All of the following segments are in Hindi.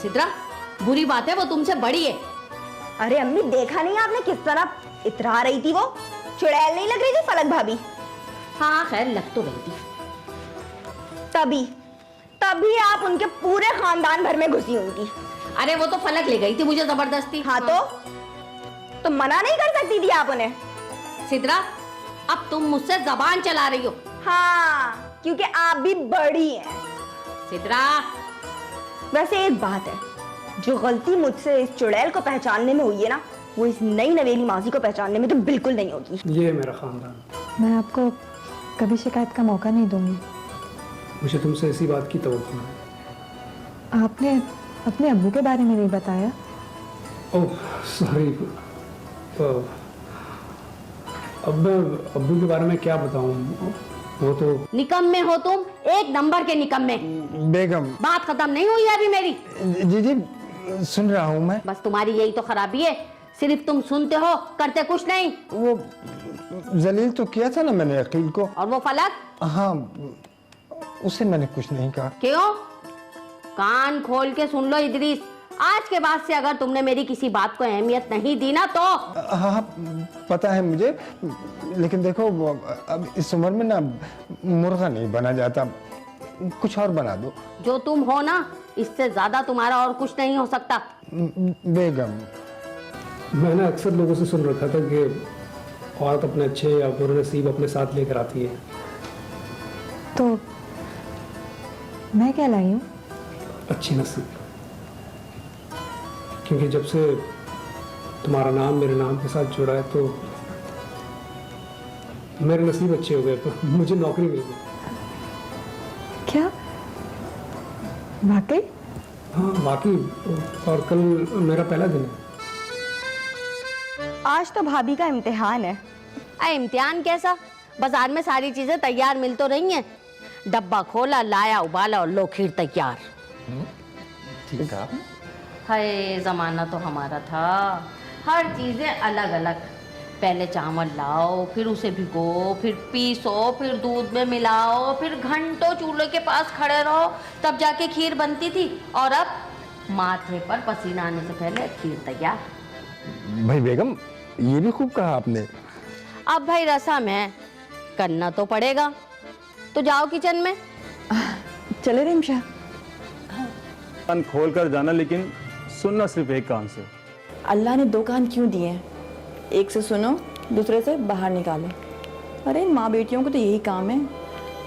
सिद्रा, बुरी बात है, वो तुमसे बड़ी है। अरे अम्मी, देखा नहीं आपने किस तरह इतरा रही थी? वो चुड़ैल नहीं लग रही थी फलक भाभी? हाँ खैर, लग तो रही थी। तभी आप उनके पूरे खानदान भर में घुसी हुई थी। अरे वो तो फलक ले गई थी मुझे जबरदस्ती। हाँ तो मना नहीं कर सकती थी आप उन्हें? सिद्रा, अब तुम मुझसे जबान चला रही हो। हाँ, क्योंकि आप भी बड़ी हैं। सिद्रा, वैसे एक बात है, जो गलती मुझसे इस चुड़ैल को पहचानने में हुई है ना, वो इस नई नवेली मासी को पहचानने में तो बिल्कुल नहीं होगी। ये है मेरा खानदान। मैं आपको कभी शिकायत का मौका नहीं दूंगी। मुझे तुमसे इसी बात की तवक्को है। आपने अपने अब्बू के बारे में नहीं बताया? ओह सॉरी, अब मैं अब्बू के बारे में क्या बताऊं? वो तो निकम्मे हो तुम, एक नंबर के निकम्मे। बेगम, बात खत्म नहीं हुई है अभी मेरी। जी जी सुन रहा हूँ मैं। बस तुम्हारी यही तो खराबी है, सिर्फ तुम सुनते हो, करते कुछ नहीं। वो जलील तो किया था ना मैंने अकील को। और वो फलक? हाँ, उसे मैंने कुछ नहीं कहा। क्यों? कान खोल के सुन लो इदरीस, आज के बाद से अगर तुमने मेरी किसी बात को अहमियत नहीं दी ना तो। हाँ पता है मुझे, लेकिन देखो अब इस उम्र में ना मुर्गा नहीं बना जाता, कुछ और बना दो। जो तुम हो ना, इससे ज्यादा तुम्हारा और कुछ नहीं हो सकता। बेगम, मैंने अक्सर लोगों से सुन रखा था कि औरत अपने अच्छे या बुरे नसीब अपने साथ लेकर आती है। तो मैं क्या लाई हूँ? अच्छी नसीब, क्योंकि जब से तुम्हारा नाम मेरे नाम के साथ जुड़ा है तो मेरे नसीब अच्छे हो गए, मुझे नौकरी मिल गई। क्या वाकई? हाँ वाकई, और कल मेरा पहला दिन है। आज तो भाभी का इम्तिहान है। इम्तिहान कैसा? बाजार में सारी चीजें तैयार मिल तो रही हैं। डब्बा खोला, लाया, उबाला और लो खीर तैयार। ठीक है। हाय, जमाना तो हमारा था, हर चीजें अलग अलग। पहले चावल लाओ, फिर उसे भिगो, फिर पीसो, फिर दूध में मिलाओ, फिर घंटों चूल्हे के पास खड़े रहो, तब जाके खीर बनती थी। और अब माथे पर पसीना आने से पहले खीर तैयार। भाई बेगम, ये भी खूब कहा आपने। अब भाई रसम है, करना तो पड़ेगा। तो जाओ किचन में। चले रिमशा। कान खोल कर जाना, लेकिन सुनना सिर्फ एक कान से। अल्लाह ने दो कान क्यों दिए हैं? एक से सुनो, दूसरे से बाहर निकालो। अरे इन माँ बेटियों को तो यही काम है,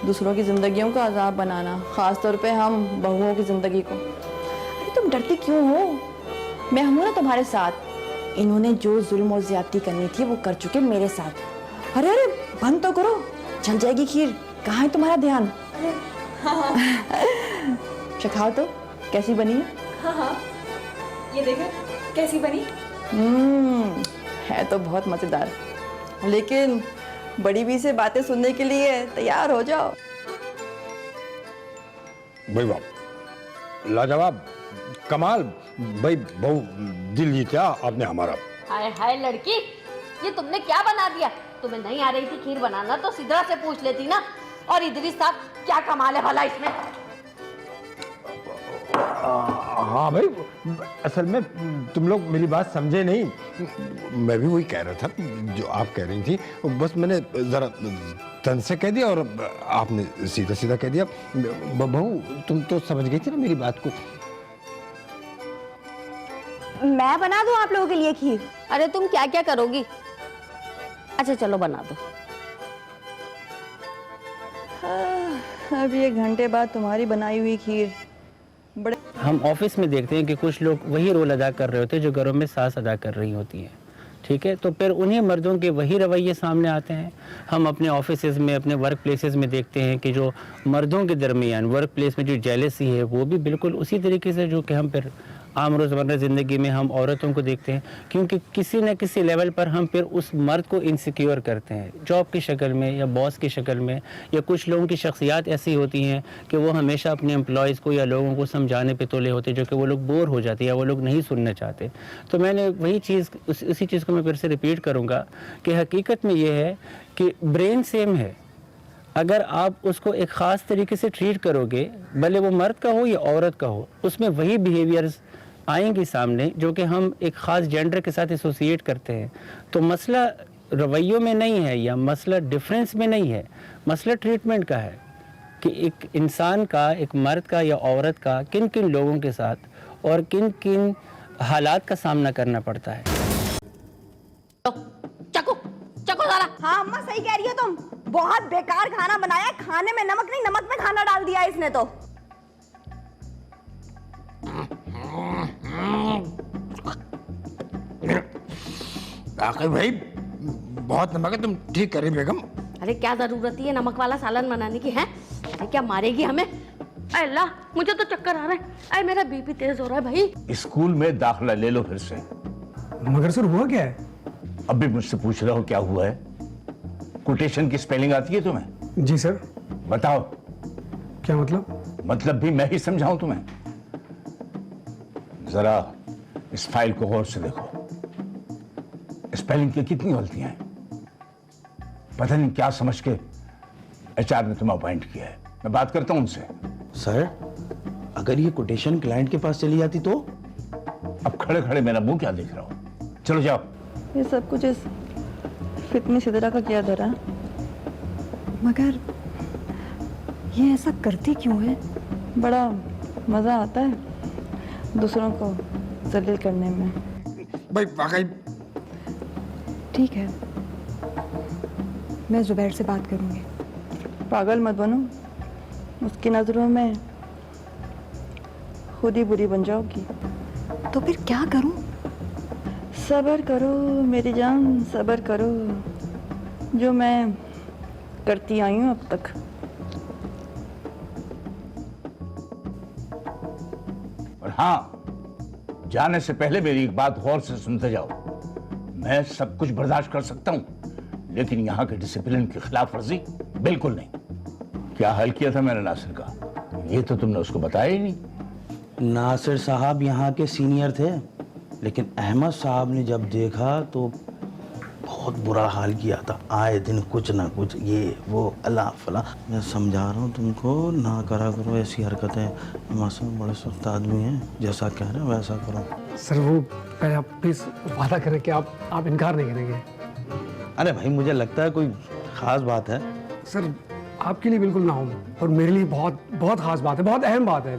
दूसरों की जिंदगियों को अजाब बनाना, खास तौर पे हम बहुओं की जिंदगी को। अरे तुम डरती क्यों हो? मैं हूं ना तुम्हारे साथ। इन्होंने जो जुल्म और ज्यादती करनी थी वो कर चुके मेरे साथ। अरे अरे बंद तो करो, जल जाएगी खीर। कहाँ है तुम्हारा ध्यान? चखाओ तो, कैसी बनी है? हाँ, ये देखो कैसी बनी। है तो बहुत मजेदार, लेकिन बड़ी बी से बातें सुनने के लिए तैयार हो जाओ। भाई वाह, लाजवाब, कमाल। भाई बहु दिल जीता आपने हमारा। हाय हाय लड़की, ये तुमने क्या बना दिया? तुम्हें नहीं आ रही थी खीर बनाना तो सिद्रा से पूछ लेती ना। और इदरीस साहब, क्या कमाल है भला इसमें? हाँ भाई, असल में तुम लोग मेरी बात समझे नहीं। मैं भी वही कह रहा था जो आप कह रही थी, बस मैंने जरा तन से कह दिया और आपने सीधा सीधा कह दिया। बहू, तुम तो समझ गई थी ना मेरी बात को। मैं बना दूं आप लोगों के लिए खीर? अरे तुम क्या क्या करोगी? अच्छा चलो बना दो। अब ये घंटे बाद तुम्हारी बनाई हुई खीर बड़े। हम ऑफिस में देखते हैं कि कुछ लोग वही रोल अदा कर रहे होते हैं जो घरों में सास अदा कर रही होती हैं, ठीक है? तो फिर उन्हीं मर्दों के वही रवैये सामने आते हैं। हम अपने ऑफिसेज में, अपने वर्क प्लेसेस में देखते हैं कि जो मर्दों के दरमियान वर्क प्लेस में जो जेलसी है वो भी बिल्कुल उसी तरीके से जो कि हम फिर आम रोज़मर्रा ज़िंदगी में हम औरतों को देखते हैं, क्योंकि किसी न किसी लेवल पर हम फिर उस मर्द को इनसिक्योर करते हैं, जॉब की शक्ल में या बॉस की शक्ल में। या कुछ लोगों की शख्सियात ऐसी होती हैं कि वो हमेशा अपने एम्प्लॉयज़ को या लोगों को समझाने पे तुले होते, जो कि वो लोग बोर हो जाते हैं या वो लोग नहीं सुनना चाहते। तो मैंने वही चीज़, उसी चीज़ को मैं फिर से रिपीट करूँगा कि हकीकत में ये है कि ब्रेन सेम है, अगर आप उसको एक ख़ास तरीके से ट्रीट करोगे, भले वो मर्द का हो या औरत का हो, उसमें वही बिहेवियर्स आएंगी सामने जो कि हम एक ख़ास जेंडर के साथ एसोसिएट करते हैं। तो मसला रवैयों में नहीं है या मसला डिफरेंस में नहीं है, मसला ट्रीटमेंट का है कि एक इंसान का, एक मर्द का या औरत का किन किन लोगों के साथ और किन किन हालात का सामना करना पड़ता है। चको चको सारा। हाँ अम्मा सही कह रही हो तुम, बहुत बेकार खाना बनाया है, खाने में नमक नहीं नमक में खाना डाल दिया है इसने तो। आखिर भाई बहुत नमक है, तुम ठीक करे बेगम। अरे क्या जरूरत है नमक वाला सालन बनाने की है? अरे क्या मारेगी हमें? अल्लाह मुझे तो चक्कर आ रहा है, अरे मेरा बीपी तेज हो रहा है भाई। स्कूल में दाखिला ले लो फिर से। मगर सर हुआ क्या है? अब भी मुझसे पूछ रहे हो क्या हुआ है? कोटेशन की स्पेलिंग आती है तुम्हें? जी सर। बताओ। क्या मतलब? मतलब भी मैं ही समझाऊं तुम्हें? जरा इस फाइल को गौर से देखो। स्पेलिंग की कितनी गलतियां हैं। पता नहीं क्या समझ के एचआर ने तुम्हें अपॉइंट किया है। मैं बात करता हूं उनसे। सर अगर ये कोटेशन क्लाइंट के पास चली जाती तो? अब खड़े खड़े मेरा मुंह क्या देख रहा हो? चलो जाओ। ये सब कुछ इस फितनी सिदरा का क्या धरा? मगर ये ऐसा करती क्यों है? बड़ा मजा आता है दूसरों को जलील करने में। भाई वाकई ठीक है, मैं जुबैर से बात करूंगी। पागल मत बनो, उसकी नजरों में खुद ही बुरी बन जाओगी। तो फिर क्या करूं? सब्र करो मेरी जान, सब्र करो, जो मैं करती आई हूं अब तक। और हाँ, जाने से पहले मेरी एक बात गौर से सुनते जाओ। मैं सब कुछ बर्दाश्त कर सकता हूं, लेकिन यहाँ के डिसिप्लिन की खिलाफ वर्जी बिल्कुल नहीं। क्या हाल किया था मैंने नासिर का, ये तो तुमने उसको बताया ही नहीं। नासिर साहब यहाँ के सीनियर थे, लेकिन अहमद साहब ने जब देखा तो बहुत बुरा हाल किया था। आए दिन कुछ ना कुछ, ये वो अल्लाह फला। मैं समझा रहा हूँ तुमको, ना करा करो ऐसी हरकतें। मासूम बड़े सख्त आदमी हैं, जैसा कह रहे हैं वैसा करो। सर वो पहले आप प्लीज वादा करें कि आप इनकार नहीं करेंगे। अरे भाई मुझे लगता है कोई ख़ास बात है। सर आपके लिए बिल्कुल ना हो, और मेरे लिए बहुत बहुत खास बात है, बहुत अहम बात है।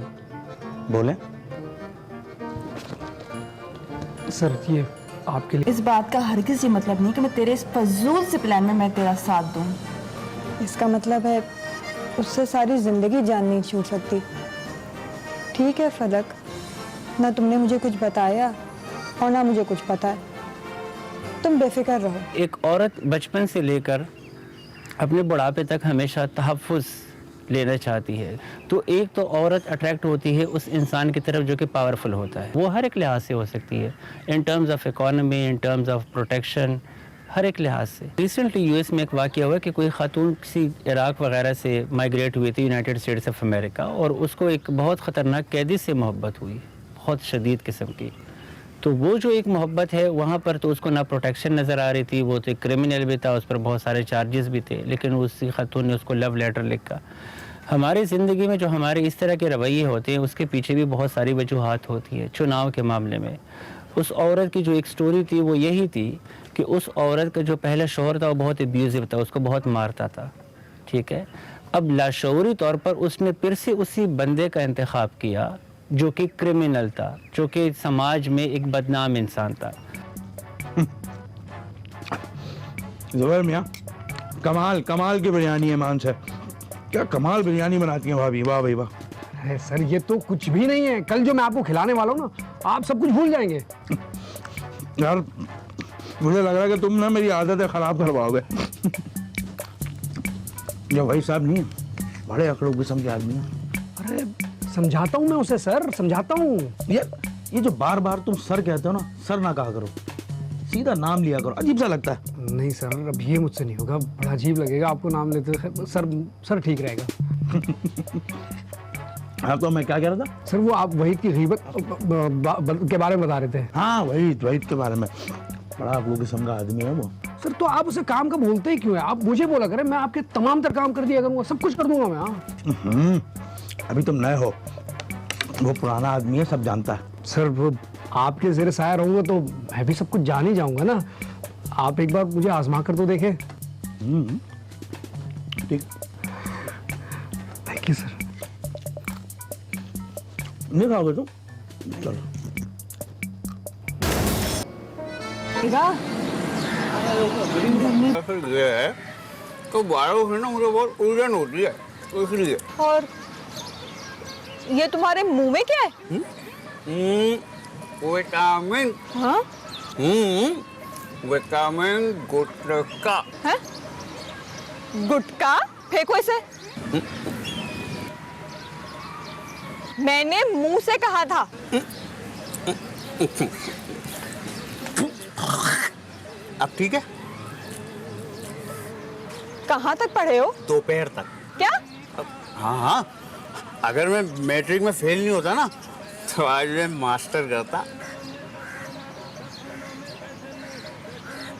बोले सर ये आपके लिए। इस बात का हरगिज़ ये मतलब नहीं कि मैं तेरे इस फजूल से प्लान में मैं तेरा साथ दूं। इसका मतलब है उससे सारी जिंदगी जान नहीं छूट सकती। ठीक है फलक, ना तुमने मुझे कुछ बताया और ना मुझे कुछ पता है, तुम बेफिक्र रहो। एक औरत बचपन से लेकर अपने बुढ़ापे तक हमेशा तहफ़्फ़ुज़ लेना चाहती है। तो एक तो औरत अट्रैक्ट होती है उस इंसान की तरफ जो कि पावरफुल होता है। वो हर एक लिहाज से हो सकती है, in terms of economy, in terms of protection, हर एक लिहाज से। रिसेंटली यूएस में एक वाक़या हुआ कि कोई खातून किसी इराक़ वगैरह से माइग्रेट हुई थी यूनाइटेड स्टेट्स ऑफ अमेरिका, और उसको एक बहुत ख़तरनाक कैदी से मोहब्बत हुई, बहुत शदीद किस्म की। तो वो जो एक मोहब्बत है वहाँ पर तो उसको ना प्रोटेक्शन नज़र आ रही थी, वो तो एक क्रिमिनल भी था, उस पर बहुत सारे चार्जेस भी थे, लेकिन उसी खातून ने उसको लव लेटर लिखा। हमारी ज़िंदगी में जो हमारे इस तरह के रवैये होते हैं उसके पीछे भी बहुत सारी वजूहात होती है। चुनाव के मामले में उस औरत की जो एक स्टोरी थी वो यही थी कि उस औरत का जो पहला शौहर था वो बहुत एब्यूजिव था, उसको बहुत मारता था। ठीक है, अब लाशऊरी तौर पर उसने फिर से उसी बंदे का इंतखाब किया जो कि क्रिमिनल था, जो कि समाज में एक बदनाम इंसान था। ज़ुबैर मियाँ, कमाल कमाल की बिरयानी है मान से। क्या कमाल बिरयानी बनाती हैं भाभी, वाह भाई वाह। अरे सर ये तो कुछ भी नहीं है, कल जो मैं आपको खिलाने वाला हूँ ना, आप सब कुछ भूल जाएंगे। यार मुझे लग रहा है कि तुम ना मेरी आदतें ख़राब करवाओगे। ये भाई साहब नहीं है, बड़े अकड़ों किस्म के आदमी हैं। अरे समझाता हूँ मैं उसे सर, समझाता हूँ। ये जो बार बार तुम सर कहते हो ना, सर ना कहा करो, सीधा नाम लिया करो, अजीब सा लगता है। नहीं सर अब ये मुझसे नहीं होगा, बड़ा अजीब लगेगा आपको नाम लेते। सर ठीक रहेगा। हाँ तो मैं क्या कह रहा था? सर वो आप वहीद की गीबत के बारे में बता रहे थे। हाँ वहीद के बारे में। बड़ा अकड़ों किस्म का आदमी है वो, सर तो आप उसे काम का बोलते ही क्यों है? आप मुझे बोला करें, मैं आपके तमाम तर काम कर दिया करूंगा, सब कुछ कर दूंगा मैं। हाँ अभी तुम नए हो, वो पुराना आदमी है, सब जानता है। सर वो आपके ज़ेरे साया रहूंगा तो मैं भी सब कुछ जान ही जाऊंगा ना। आप एक बार मुझे आजमा कर तो देखें। ठीक, थैंक यू सर। नहीं खाओगे तुम? चलो। फिर ये है तो बालों से ना मुझे बहुत उलझन होती है, तो इसलिए। और ये तुम्हारे मुंह में क्या है? विटामिन। हाँ? विटामिन गुटका है? गुटका? फेंको इसे। मैंने मुंह से कहा था। अब ठीक है? कहाँ तक पढ़े हो? दोपहर तक। क्या? हाँ हाँ, अगर मैं मैट्रिक में फेल नहीं होता ना तो आज मैं मास्टर करता।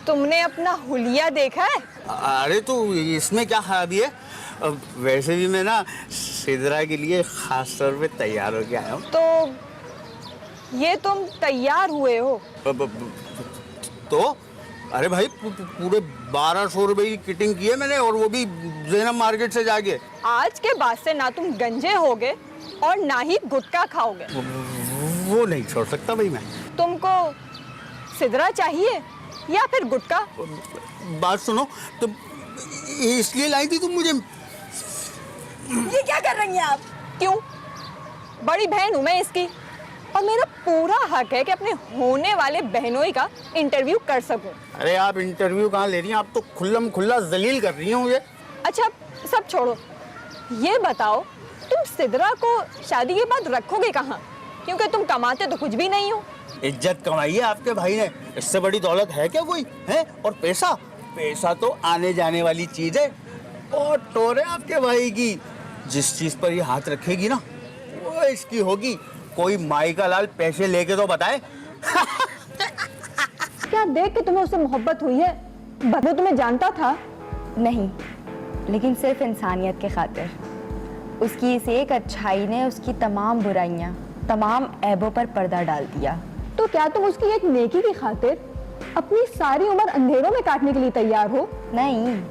तुमने अपना हुलिया देखा है? अरे तो इसमें क्या खराबी है? वैसे भी मैं ना सिदरा के लिए खास तौर पे तैयार होके आया हूँ। तो ये तुम तैयार हुए हो? तो अरे भाई पूरे 1200 रुपए की किटिंग की है मैंने, और वो भी ज़ैनब मार्केट से जाके। आज के बाद से ना तुम गंजे होगे और ना ही गुटखा खाओगे। वो नहीं छोड़ सकता भाई मैं। तुमको सिदरा चाहिए या फिर गुटखा? बात सुनो, तो इसलिए लाई थी तुम मुझे? ये क्या कर रही हैं आप? क्यों? बड़ी बहन हूं मैं इसकी, और मेरा पूरा हक है कि अपने होने वाले बहनोई का इंटरव्यू कर सकूं। अरे आप इंटरव्यू कहाँ ले रही हैं? आप तो खुल्लम खुल्ला जलील कर रही हैं मुझे। अच्छा सब छोड़ो, ये बताओ तुम सिदरा को शादी के बाद रखोगे कहाँ? क्योंकि तुम कमाते तो कुछ भी नहीं हो। इज्जत कमाई है आपके भाई ने, इससे बड़ी दौलत है क्या कोई? है? और पैसा, पैसा तो आने जाने वाली चीज है। और टोर है आपके भाई की, जिस चीज पर ये हाथ रखेगी ना वो इसकी होगी। कोई माई का लाल पैसे लेके तो बताए। क्या देख के तुम्हें उससे मोहब्बत हुई है? वो तुम्हें जानता था? नहीं, लेकिन सिर्फ इंसानियत के खातिर। उसकी इस एक अच्छाई ने उसकी तमाम बुराइयां, तमाम ऐबों पर पर्दा डाल दिया। तो क्या तुम उसकी एक नेकी की खातिर अपनी सारी उम्र अंधेरों में काटने के लिए तैयार हो? नहीं,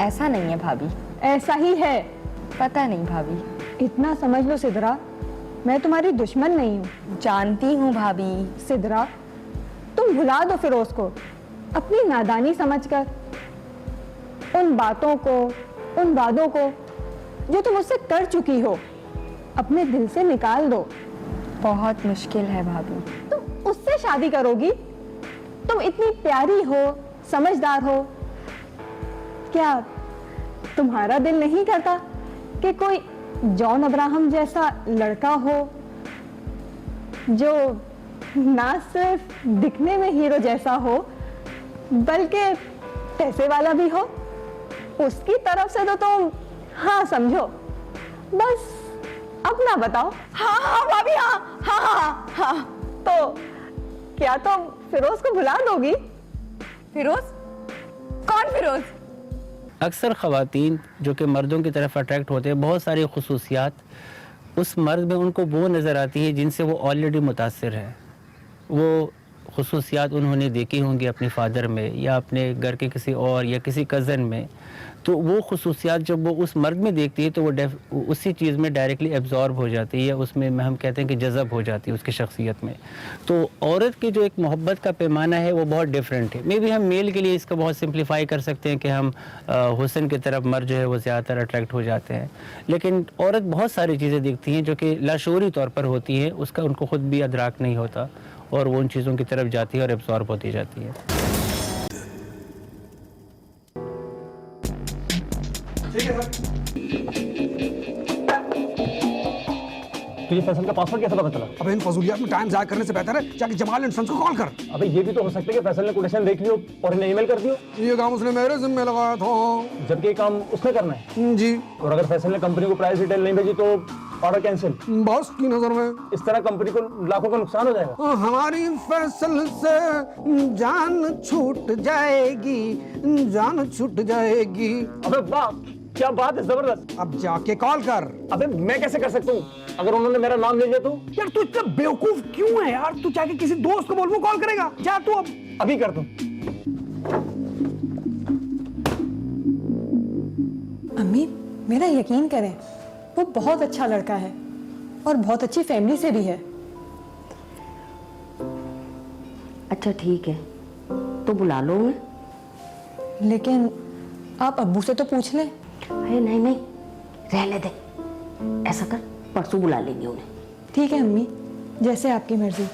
ऐसा नहीं है भाभी। ऐसा ही है। पता नहीं भाभी। इतना समझ लो सिदरा, मैं तुम्हारी दुश्मन नहीं हूँ। जानती हूँ भाभी। सिदरा, तुम भुला दो फिरोज को अपनी नादानी समझकर। उन बातों को, उन वादों को जो तुम उससे कर चुकी हो, अपने दिल से निकाल दो। बहुत मुश्किल है भाभी। तुम उससे शादी करोगी? तुम इतनी प्यारी हो, समझदार हो, क्या तुम्हारा दिल नहीं करता कि कोई जॉन अब्राहम जैसा लड़का हो जो ना सिर्फ दिखने में हीरो जैसा हो बल्कि पैसे वाला भी हो? उसकी तरफ से तो तुम हाँ समझो, बस अपना बताओ। हाँ हाँ भाभी, हाँ हाँ हाँ हाँ। तो क्या तुम फिरोज को भुला दोगी? फिरोज? कौन फिरोज? अक्सर ख़वातीन जो कि मर्दों की तरफ अट्रैक्ट होते हैं, बहुत सारी खुसूसियात उस मर्द में उनको वो नज़र आती है जिनसे वो ऑलरेडी मुतासिर है। वो खुसूसियात उन्होंने देखी होंगी अपने फादर में या अपने घर के किसी और या किसी कज़न में, तो वो खुसूसियात जब वो उस मर्द में देखती है तो वो उसी चीज़ में डायरेक्टली एब्जॉर्ब हो जाती है, या उसमें हम कहते हैं कि जज़ब हो जाती है उसकी शख्सियत में। तो औरत की जो एक मोहब्बत का पैमाना है वो बहुत डिफरेंट है। मे बी हम मेल के लिए इसका बहुत सिंप्लीफाई कर सकते हैं कि हम हुस्न की तरफ मर्द जो है वो ज़्यादातर अट्रैक्ट हो जाते हैं, लेकिन औरत बहुत सारी चीज़ें देखती हैं जो कि लाशूरी तौर पर होती हैं, उसका उनको खुद भी अदराक नहीं होता और वो उन चीज़ों की तरफ जाती है और एब्जॉर्ब होती जाती है। तुझे फैसल का पासवर्ड कैसे पता चला? अबे इन फजूलियात में टाइम जाया करने से बेहतर है जाके जमाल एंड सन्स को कॉल कर। अबे ये भी तो हो सकता है कि फैसल ने कोटेशन देख लियो और इन्हें ईमेल कर दियो। ये काम उसने मेरे जिम्मे लगाया था, जबकि ये काम उसने करना है। जी। और अगर फैसल ने कंपनी को प्राइस डिटेल नहीं भेजी तो ऑर्डर कैंसिल। बॉस की नजर में इस तरह कंपनी को लाखों का नुकसान हो जाएगा। हमारी फैसल से जान छूट जाएगी, जान छूट जाएगी। अबे वाह, क्या बात है, जबरदस्त। अब जाके कॉल कर। अबे मैं कैसे कर सकता हूँ, अगर उन्होंने मेरा नाम ले लिया तो? यार तू इतना बेवकूफ क्यों है यार? तू जाके किसी दोस्त को बोल, वो कॉल करेगा। जा तू अब। अभी कर दूं। अम्मी मेरा यकीन करें, वो बहुत अच्छा लड़का है और बहुत अच्छी फैमिली से भी है। अच्छा ठीक है, तो बुला लो मैं। लेकिन आप अब्बू से तो पूछ लें। अरे नहीं नहीं, रहने दे। ऐसा कर, परसों बुला लेंगे उन्हें। ठीक है अम्मी, जैसे आपकी मर्जी।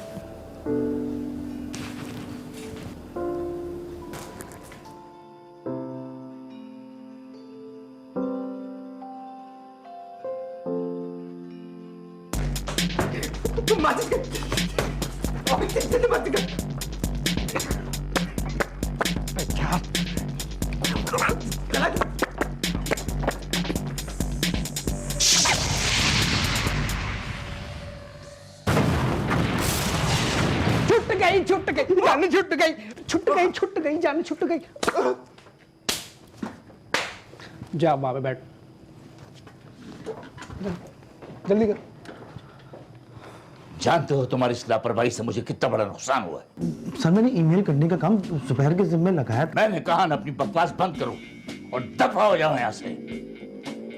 छुट गई जान, छुट गई, छुट गई, छुट गई जान, छुट गई। जा बाबा बैठ, जल्दी कर। जानते हो तुम्हारी इस लापरवाही से मुझे कितना बड़ा नुकसान हुआ है। सर मैंने ईमेल करने का काम जुबैर के जिम्मे लगाया था। मैंने कहा ना अपनी बकवास बंद करो और दफा हो जाओ यहाँ से।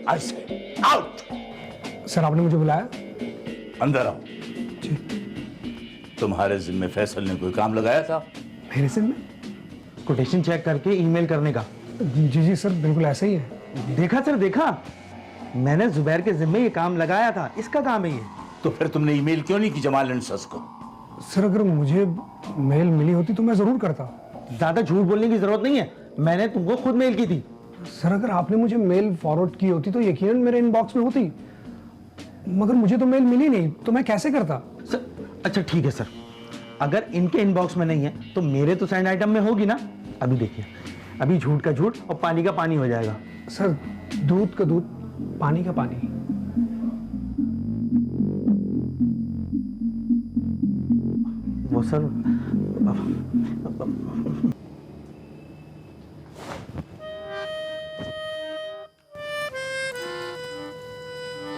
आई से आउट। सर आपने मुझे बुलाया? अंदर आओ। तुम्हारे जिम्मे फैसल ने कोई काम लगाया था? मेरे जिम्मे? कोटेशन चेक करके ईमेल करने का। जी सर, बिल्कुल ऐसा ही है। देखा सर, देखा, मैंने जुबैर के जिम्मे ये काम लगाया था, इसका काम है ये। तो फिर तुमने ईमेल क्यों नहीं की जमाल एंड सस को? सर अगर मुझे मेल मिली होती तो मैं जरूर करता। ज्यादा झूठ बोलने की जरूरत नहीं है, मैंने तुमको खुद मेल की थी। सर अगर आपने मुझे मेल फॉरवर्ड की होती तो यकीनन मेरे इनबॉक्स में होती, मगर मुझे तो मेल मिली नहीं, तो मैं कैसे करता? सर अच्छा ठीक है सर, अगर इनके इनबॉक्स में नहीं है तो मेरे तो सेंड आइटम में होगी ना। अभी देखिए, अभी झूठ का झूठ और पानी का पानी हो जाएगा। सर दूध का दूध, पानी का पानी। वो सर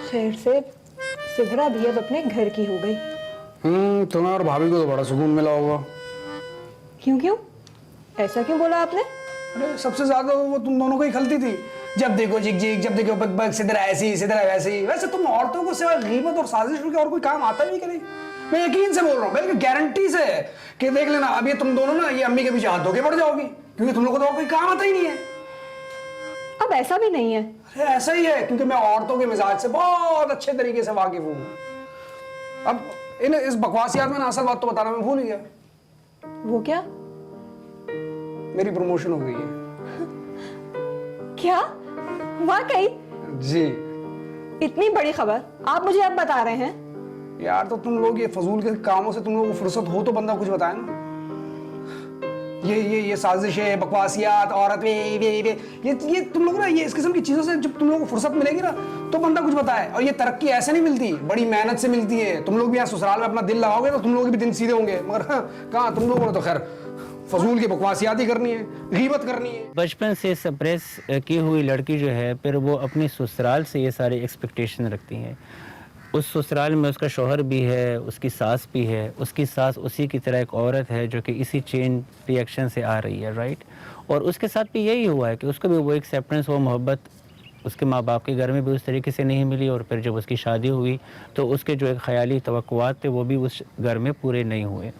खैर से सिगरा भी अब अपने घर की हो गई। तुम्हें और भाभी को तो बड़ा सुकून मिला होगा। क्यों क्यों, ऐसा क्यों बोला आपने? अरे सबसे ज्यादा वो तुम दोनों को ही खलती थी। जब देखो जिग जिग, जब देखो बग बग, सिद्धरा ऐसी सिद्धरा वैसी। वैसे तुम औरतों को सिवाय गीबत और साजिश के और कोई काम आता भी कि नहीं? मैं यकीन से बोल रहा हूँ, बल्कि गारंटी से कि देख लेना, अब ये तुम दोनों ना ये अम्मी के पीछे हाथ धोके पड़ जाओगी, क्योंकि तुम लोगों को तो और कोई काम आता ही नहीं है। अब ऐसा भी नहीं है। अरे ऐसा ही है, क्योंकि मैं औरतों के मिजाज से बहुत अच्छे तरीके से वाकिफ हूँ। अब इस बकवासियात में ना असल बात तो बताना मैं भूल गया। वो क्या? मेरी प्रमोशन हो गई है। क्या? वाकई? जी। इतनी बड़ी खबर आप मुझे अब बता रहे हैं? यार तो तुम लोग ये फजूल के कामों से तुम लोगों को फुर्सत हो तो बंदा कुछ बताए ना। ये साजिशें, बकवासियात, औरत ये तुम लोग ना, ये इस किस्म की चीजों से जब तुम लोगों को फुर्सत मिलेगी ना तो बंदा कुछ बताए। और ये तरक्की ऐसे नहीं मिलती, बड़ी मेहनत से मिलती है। तुम लोग भी यहाँ ससुराल में अपना दिल लगाओगे तो तुम लोग भी दिन सीधे होंगे, मगर कहाँ, तुम लोगों ने तो खैर फजूल की बकवासियात ही करनी है, गीबत करनी है। बचपन से सप्रेस की हुई लड़की जो है, फिर वो अपने ससुराल से ये सारे एक्सपेक्टेशन रखती हैं। उस ससुराल में उसका शौहर भी है, उसकी सास भी है, उसकी सास उसी की तरह एक औरत है जो कि इसी चेन रिएक्शन से आ रही है, राइट। और उसके साथ भी यही हुआ है कि उसको भी वो एक्सेप्टेंस, वो मोहब्बत उसके माँ बाप के घर में भी उस तरीके से नहीं मिली, और फिर जब उसकी शादी हुई तो उसके जो एक ख्याली तवक्कुआत थे वो भी उस घर में पूरे नहीं हुए।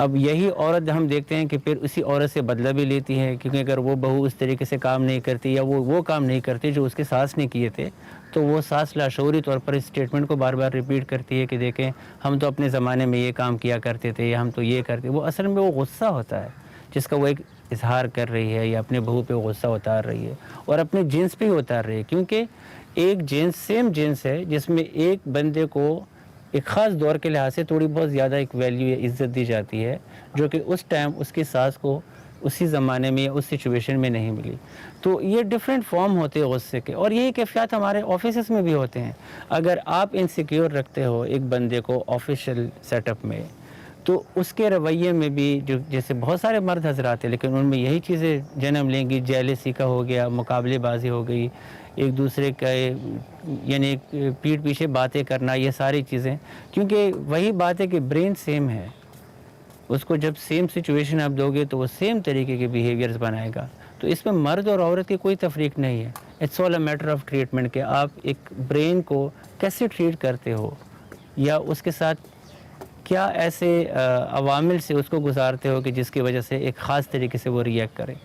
अब यही औरत हम देखते हैं कि फिर उसी औरत से बदला भी लेती है, क्योंकि अगर वो बहू उस तरीके से काम नहीं करती या वो काम नहीं करती जो उसके सास ने किए थे, तो वो सास लाशऊरी तौर पर इस स्टेटमेंट को बार बार रिपीट करती है कि देखें हम तो अपने ज़माने में ये काम किया करते थे या हम तो ये करते। वो असल में वो गुस्सा होता है जिसका वो एक इजहार कर रही है, या अपने बहू पे गुस्सा उतार रही है और अपने जिन्स पे ही उतार रही है, क्योंकि एक जिन्स सेम जिन्स है जिसमें एक बंदे को एक ख़ास दौर के लिहाज से थोड़ी बहुत ज़्यादा एक वैल्यू या इज़्ज़त दी जाती है, जो कि उस टाइम उसकी सास को उसी ज़माने में या उस सिचुएशन में नहीं मिली। तो ये डिफरेंट फॉर्म होते हैं गुस्से के, और यही कैफियत हमारे ऑफिस में भी होते हैं। अगर आप इनसिक्योर रखते हो एक बंदे को ऑफिशियल सेटअप में, तो उसके रवैये में भी जो जैसे बहुत सारे मर्द हजरात हैं, लेकिन उनमें यही चीज़ें जन्म लेंगी। जेलसी का हो गया, मुकाबलेबाजी हो गई, एक दूसरे का यानी पीठ पीछे बातें करना, ये सारी चीज़ें, क्योंकि वही बात है कि ब्रेन सेम है। उसको जब सेम सिचुएशन आप दोगे तो वो सेम तरीके के बिहेवियर्स बनाएगा। तो इसमें मर्द और औरत की कोई तफरीक नहीं है। It's all a matter of treatment कि आप एक ब्रेन को कैसे ट्रीट करते हो, या उसके साथ क्या ऐसे अवामिल से उसको गुजारते हो कि जिसकी वजह से एक ख़ास तरीके से वो रिएक्ट करे।